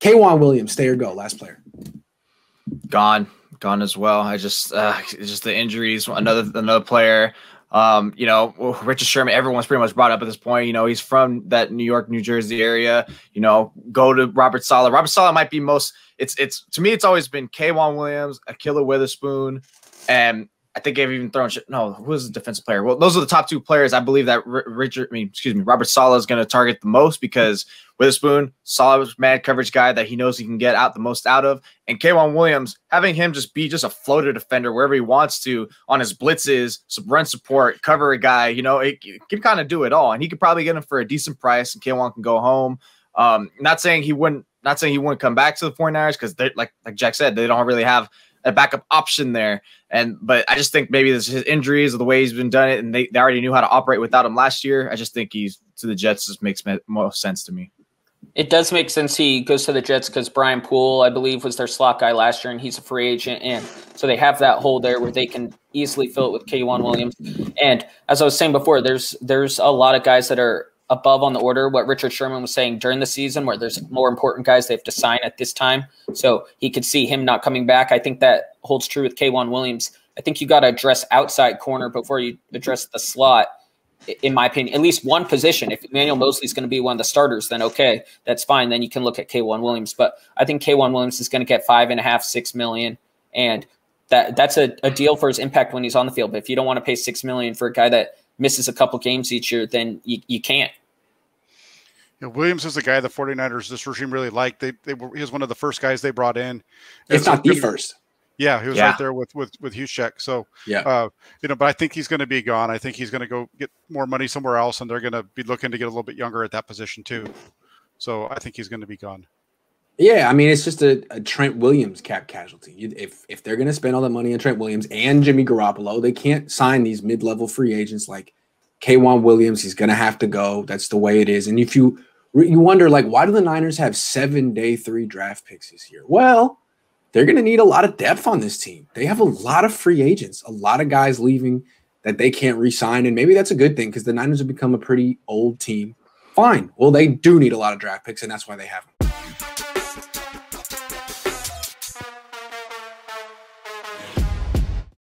K'Wan Williams, stay or go, last player. Gone as well. I just it's just the injuries. Another player. Richard Sherman, everyone's pretty much brought up at this point. He's from that New York, New Jersey area. Go to Robert Saleh. Robert Saleh might be most. It's to me, it's always been K'Wan Williams, Akilla Witherspoon, and I think they've even thrown. No, who was the defensive player? Well, those are the top two players I believe that Robert Saleh is going to target the most, because Witherspoon, solid man coverage guy that he knows he can get out the most out of, and K'Wan Williams, having him just be just a floater defender wherever he wants to on his blitzes, run support, cover a guy. He can kind of do it all, and he could probably get him for a decent price, and K'Wan can go home. Not saying he wouldn't come back to the 49ers, because like Jack said, they don't really have a backup option there. But I just think maybe this his injuries or the way he's been done it, and they already knew how to operate without him last year. I just think he's to the Jets just makes most sense to me. It does make sense he goes to the Jets because Brian Poole, I believe, was their slot guy last year, and he's a free agent. And so they have that hole there where they can easily fill it with K'Wan Williams. And as I was saying before, there's a lot of guys that are above on the order, what Richard Sherman was saying during the season, where there's more important guys they have to sign at this time. So he could see him not coming back. I think that holds true with K'Wan Williams. I think you got to address outside corner before you address the slot, in my opinion. At least one position. If Emmanuel Mosley's going to be one of the starters, then okay, that's fine. Then you can look at K'Wan Williams. But I think K'Wan Williams is going to get $5.5, $6 million, and that's a deal for his impact when he's on the field. But if you don't want to pay $6 million for a guy that misses a couple games each year, then you can't. Williams is the guy the 49ers, this regime really liked. He was one of the first guys they brought in. If not the first. Yeah, he was right there with Juszczyk. So, but I think he's going to be gone. I think he's going to go get more money somewhere else, and they're going to be looking to get a little bit younger at that position too. So I think he's going to be gone. Yeah, I mean, it's just a Trent Williams cap casualty. If they're going to spend all that money on Trent Williams and Jimmy Garoppolo, they can't sign these mid-level free agents like K'Wan Williams. He's going to have to go. That's the way it is. And if you wonder, like, why do the Niners have 7 day 3 draft picks this year? Well, they're going to need a lot of depth on this team. They have a lot of free agents, a lot of guys leaving that they can't re-sign, and maybe that's a good thing because the Niners have become a pretty old team. Fine. Well, they do need a lot of draft picks, and that's why they have them.